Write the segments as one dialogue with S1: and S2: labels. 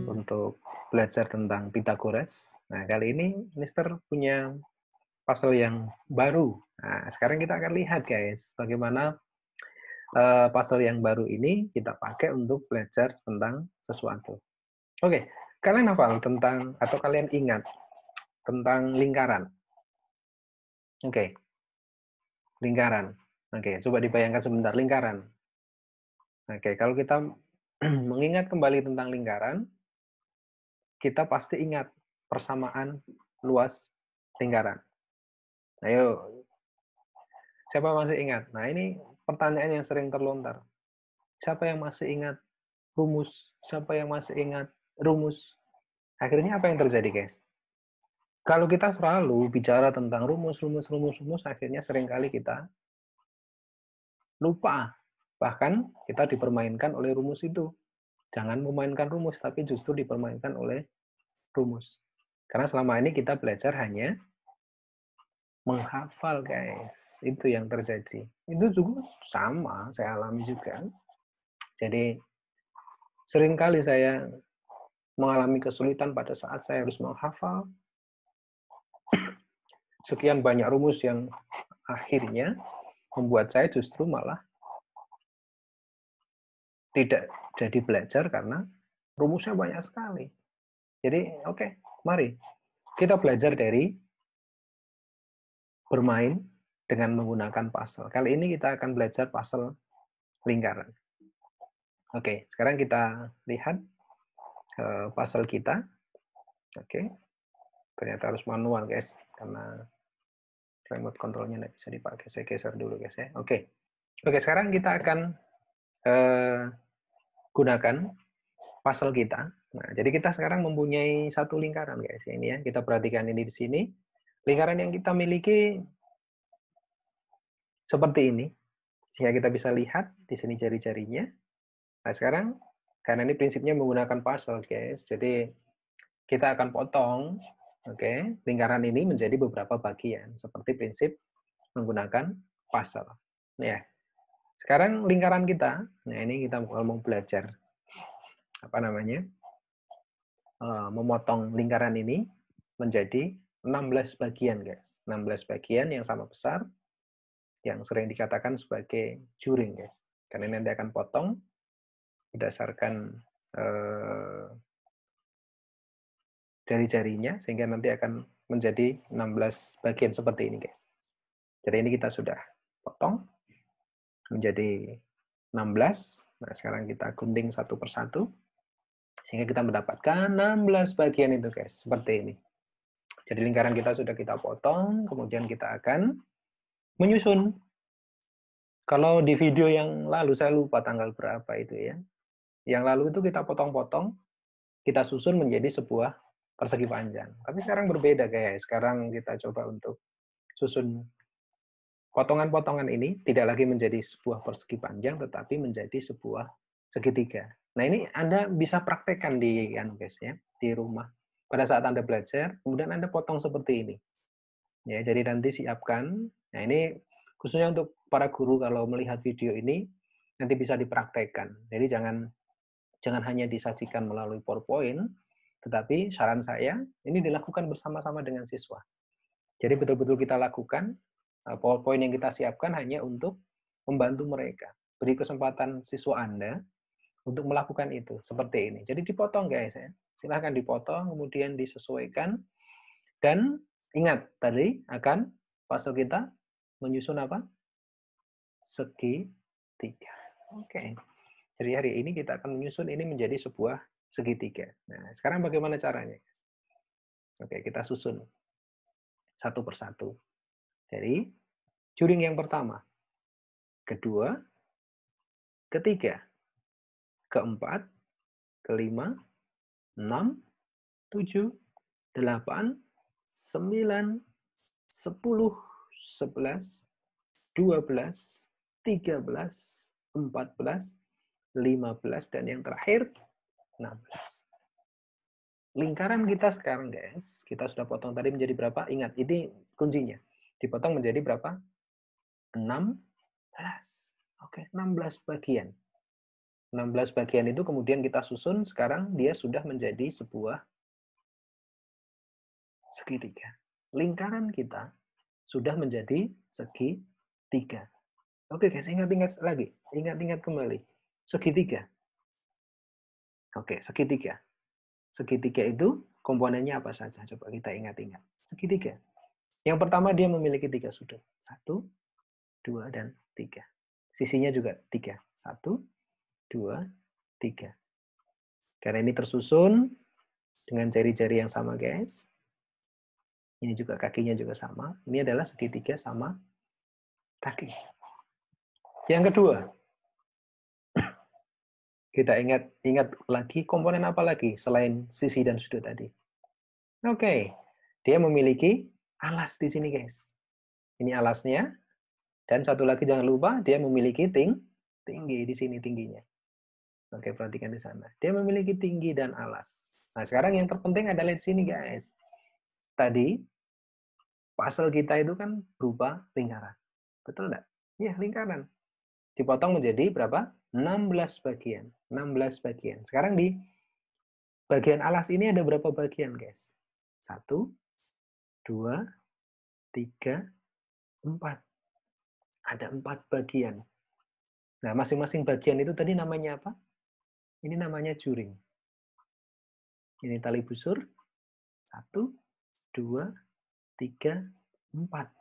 S1: untuk belajar tentang Pythagoras. Nah, kali ini Mister punya puzzle yang baru. Nah, sekarang kita akan lihat guys, bagaimana puzzle yang baru ini kita pakai untuk belajar tentang sesuatu. Oke, kalian hafal tentang atau kalian ingat tentang lingkaran? Oke, lingkaran. Oke, coba dibayangkan sebentar lingkaran. Oke, kalau kita mengingat kembali tentang lingkaran, kita pasti ingat persamaan luas lingkaran. Ayo, siapa masih ingat? Nah, ini pertanyaan yang sering terlontar. Siapa yang masih ingat rumus? Siapa yang masih ingat rumus? Akhirnya apa yang terjadi, guys? Kalau kita selalu bicara tentang rumus, akhirnya seringkali kita lupa. Bahkan kita dipermainkan oleh rumus itu. Jangan memainkan rumus, tapi justru dipermainkan oleh rumus. Karena selama ini kita belajar hanya menghafal, guys. Itu yang terjadi. Itu juga sama, saya alami juga. Jadi, seringkali saya mengalami kesulitan pada saat saya harus menghafal sekian banyak rumus yang akhirnya membuat saya justru malah tidak jadi belajar karena rumusnya banyak sekali. Jadi, oke, mari kita belajar dari bermain dengan menggunakan puzzle. Kali ini kita akan belajar puzzle lingkaran. Oke, sekarang kita lihat puzzle kita. Oke, ternyata harus manual, guys, karena remote controlnya nggak bisa dipakai. Saya geser dulu, guys, ya. Oke, sekarang kita akan gunakan puzzle kita. Nah, jadi kita sekarang mempunyai satu lingkaran, guys. Ini ya, kita perhatikan ini di sini. Lingkaran yang kita miliki seperti ini, sehingga kita bisa lihat di sini jari-jarinya. Nah, sekarang karena ini prinsipnya menggunakan puzzle, guys. Jadi kita akan potong, oke, lingkaran ini menjadi beberapa bagian seperti prinsip menggunakan puzzle. Ya. Sekarang lingkaran kita, nah ini kita mau belajar apa namanya? Memotong lingkaran ini menjadi 16 bagian, guys. 16 bagian yang sama besar yang sering dikatakan sebagai juring, guys. Karena nanti akan potong berdasarkan jari-jarinya sehingga nanti akan menjadi 16 bagian seperti ini, guys. Jadi ini kita sudah potong menjadi 16. Nah, sekarang kita gunting satu persatu sehingga kita mendapatkan 16 bagian itu, guys, seperti ini. Jadi lingkaran kita sudah kita potong, kemudian kita akan menyusun. Kalau di video yang lalu, saya lupa tanggal berapa itu ya. Yang lalu itu kita potong-potong, kita susun menjadi sebuah persegi panjang. Tapi sekarang berbeda, guys. Sekarang kita coba untuk susun potongan-potongan ini tidak lagi menjadi sebuah persegi panjang, tetapi menjadi sebuah segitiga. Nah, ini Anda bisa praktekkan di guys ya, di rumah. Pada saat Anda belajar, kemudian Anda potong seperti ini. Ya, jadi nanti siapkan. Nah, ini khususnya untuk para guru kalau melihat video ini nanti bisa dipraktekkan. Jadi jangan hanya disajikan melalui PowerPoint, tetapi saran saya ini dilakukan bersama-sama dengan siswa. Jadi betul-betul kita lakukan, PowerPoint yang kita siapkan hanya untuk membantu mereka. Beri kesempatan siswa Anda untuk melakukan itu, seperti ini. Jadi dipotong, guys, ya. Silahkan dipotong, kemudian disesuaikan. Dan ingat, tadi akan puzzle kita menyusun apa? Segitiga. Oke. Jadi hari ini kita akan menyusun ini menjadi sebuah segitiga. Nah, sekarang bagaimana caranya? Oke, kita susun satu persatu. Jadi, juring yang pertama, kedua, ketiga, keempat, kelima, 6, 7, 8, 9, 10, 11, 12, 13, 14, 15, dan yang terakhir 16. Lingkaran kita sekarang, guys, kita sudah potong tadi menjadi berapa? Ingat, ini kuncinya. Dipotong menjadi berapa? 16. Oke, 16 bagian. 16 bagian itu kemudian kita susun, sekarang dia sudah menjadi sebuah segitiga. Lingkaran kita sudah menjadi segitiga. Oke guys, ingat-ingat lagi. Ingat-ingat kembali. Segitiga. Oke, segitiga. Segitiga itu komponennya apa saja? Coba kita ingat-ingat. Segitiga. Yang pertama dia memiliki 3 sudut. 1, 2, dan 3. Sisinya juga 3. 1, 2, 3. Karena ini tersusun dengan jari-jari yang sama, guys. Ini juga kakinya juga sama. Ini adalah segitiga sama kaki. Yang kedua, kita ingat lagi komponen apa lagi selain sisi dan sudut tadi. Oke, dia memiliki alas di sini, guys. Ini alasnya. Dan satu lagi jangan lupa, dia memiliki tinggi di sini tingginya. Oke, perhatikan di sana. Dia memiliki tinggi dan alas. Nah, sekarang yang terpenting adalah di sini, guys. Tadi, puzzle kita itu kan berupa lingkaran. Betul enggak? Iya, lingkaran. Dipotong menjadi berapa? 16 bagian. 16 bagian. Sekarang di bagian alas ini ada berapa bagian, guys? 1, 2, 3, 4. Ada 4 bagian. Nah, masing-masing bagian itu tadi namanya apa? Ini namanya juring. Ini tali busur. 1, 2, 3, 4.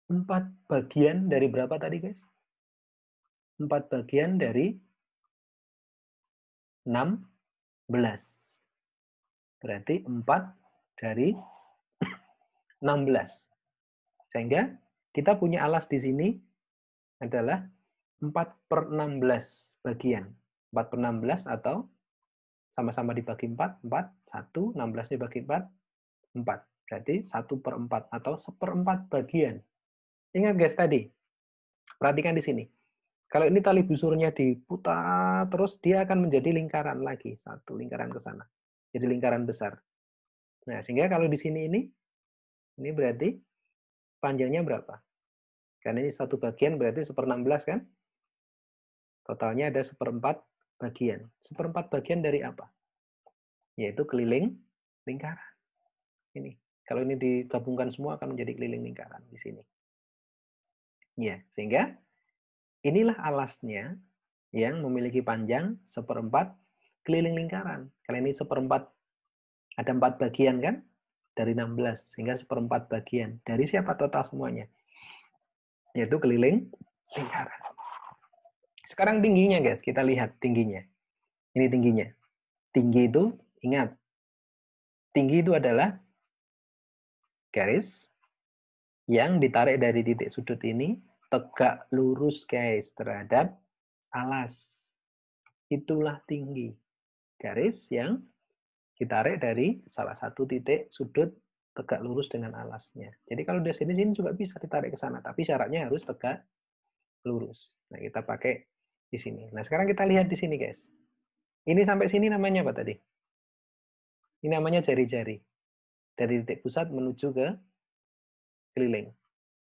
S1: 4 bagian dari berapa tadi, guys? 4 bagian dari 16. Berarti 4 dari 16. Sehingga kita punya alas di sini adalah 4/16 bagian. 4/16 atau sama-sama dibagi 4, 4, 1, 16 dibagi 4, 4. Berarti 1/4 atau 1/4 bagian. Ingat guys tadi, perhatikan di sini. Kalau ini tali busurnya diputar, terus dia akan menjadi lingkaran lagi. Satu lingkaran ke sana. Jadi lingkaran besar. Nah, sehingga kalau di sini ini berarti panjangnya berapa? Karena ini satu bagian berarti 1/16 kan? Totalnya ada 1/4 bagian. 1/4 bagian dari apa? Yaitu keliling lingkaran. Ini. Kalau ini digabungkan semua akan menjadi keliling lingkaran di sini. Ya, sehingga inilah alasnya yang memiliki panjang 1/4 keliling lingkaran. Kalau ini 1/4, ada 4 bagian kan? Dari 16, sehingga 1/4 bagian. Dari siapa total semuanya? Yaitu keliling lingkaran. Sekarang tingginya guys, kita lihat tingginya. Ini tingginya. Tinggi itu, ingat, tinggi itu adalah garis yang ditarik dari titik sudut ini tegak lurus guys terhadap alas. Itulah tinggi. Garis yang ditarik dari salah satu titik sudut tegak lurus dengan alasnya. Jadi kalau di sini juga bisa ditarik ke sana, tapi syaratnya harus tegak lurus. Nah, kita pakai di sini. Nah, sekarang kita lihat di sini, guys. Ini sampai sini namanya apa tadi? Ini namanya jari-jari. Dari titik pusat menuju ke keliling.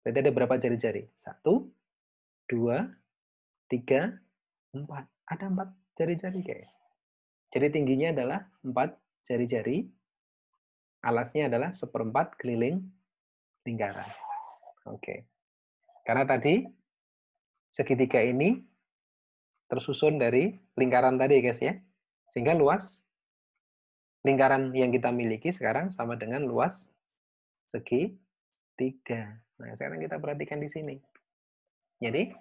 S1: Berarti ada berapa jari-jari? 1, 2, 3, 4. Ada 4 jari-jari, guys. Jadi tingginya adalah 4 jari-jari. Alasnya adalah 1/4 keliling lingkaran. Oke. Karena tadi segitiga ini tersusun dari lingkaran tadi, guys ya. Sehingga luas lingkaran yang kita miliki sekarang sama dengan luas segitiga. Nah, sekarang kita perhatikan di sini. Jadi,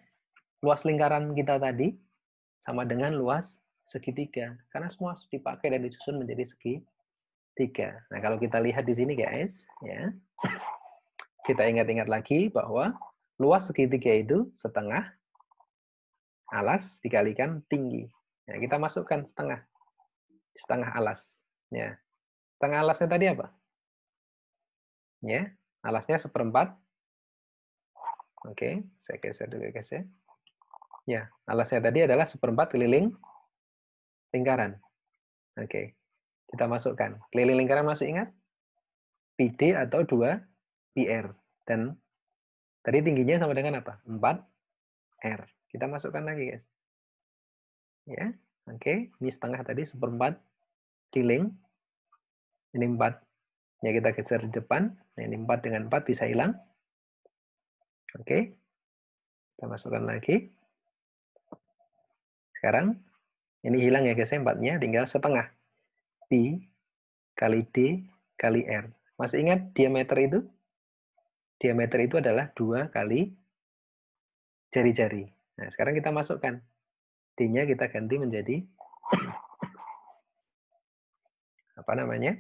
S1: luas lingkaran kita tadi sama dengan luas segitiga. Karena semua dipakai dan disusun menjadi segitiga. Nah, kalau kita lihat di sini, guys, ya, kita ingat-ingat lagi bahwa luas segitiga itu setengah alas dikalikan tinggi. Nah, kita masukkan setengah alas. Ya. Setengah alasnya tadi apa? Ya, alasnya 1/4. Oke, saya geser dulu guys ya. Ya, alasnya tadi adalah 1/4 keliling lingkaran. Oke, kita masukkan. Keliling lingkaran masih ingat? PD atau 2 PR. Dan tadi tingginya sama dengan apa? 4R. Kita masukkan lagi guys. Ya, oke. Ini setengah tadi, 1/4 killing. Ini 4. Ya, kita geser di depan. Nah, ini 4 dengan 4 bisa hilang. Oke. Kita masukkan lagi. Sekarang, ini hilang ya guys, 4-nya. Tinggal setengah. Pi kali D kali R. Masih ingat diameter itu? Diameter itu adalah 2 kali jari-jari. Nah, sekarang kita masukkan. D-nya kita ganti menjadi apa namanya?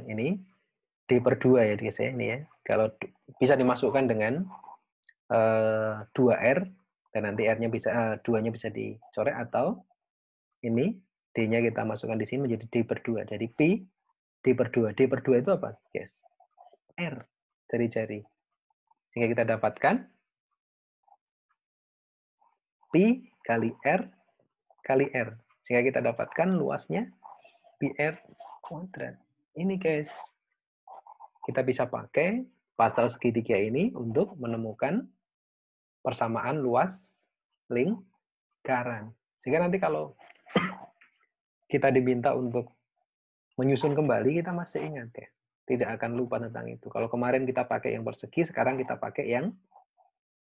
S1: Ini D/2 ya guys ya, ini ya. Kalau bisa dimasukkan dengan 2R, dan nanti R-nya bisa 2-nya bisa dicoret, atau ini D-nya kita masukkan di sini menjadi D/2. Jadi Pi D/2. D/2 itu apa, guys? R, jari-jari. Sehingga kita dapatkan Pi kali R kali R. Sehingga kita dapatkan luasnya Pi R kuadrat. Ini guys, kita bisa pakai pasal segitiga ini untuk menemukan persamaan luas lingkaran. Sehingga nanti kalau kita diminta untuk menyusun kembali, kita masih ingat ya. Tidak akan lupa tentang itu. Kalau kemarin kita pakai yang persegi, sekarang kita pakai yang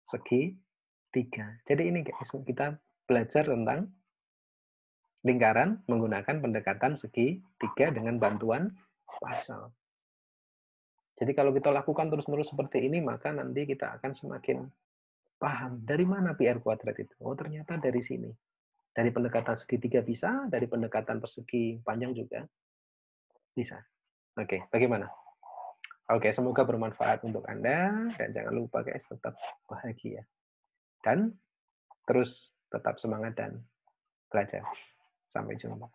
S1: segitiga. Jadi ini guys, kita belajar tentang lingkaran menggunakan pendekatan segitiga dengan bantuan pasal. Jadi kalau kita lakukan terus-menerus seperti ini, maka nanti kita akan semakin paham dari mana PR kuadrat itu. Oh, ternyata dari sini. Dari pendekatan segitiga bisa, dari pendekatan persegi panjang juga bisa. Oke, bagaimana? Oke, semoga bermanfaat untuk Anda, dan jangan lupa guys, tetap bahagia. Dan terus tetap semangat dan belajar. Sampai jumpa.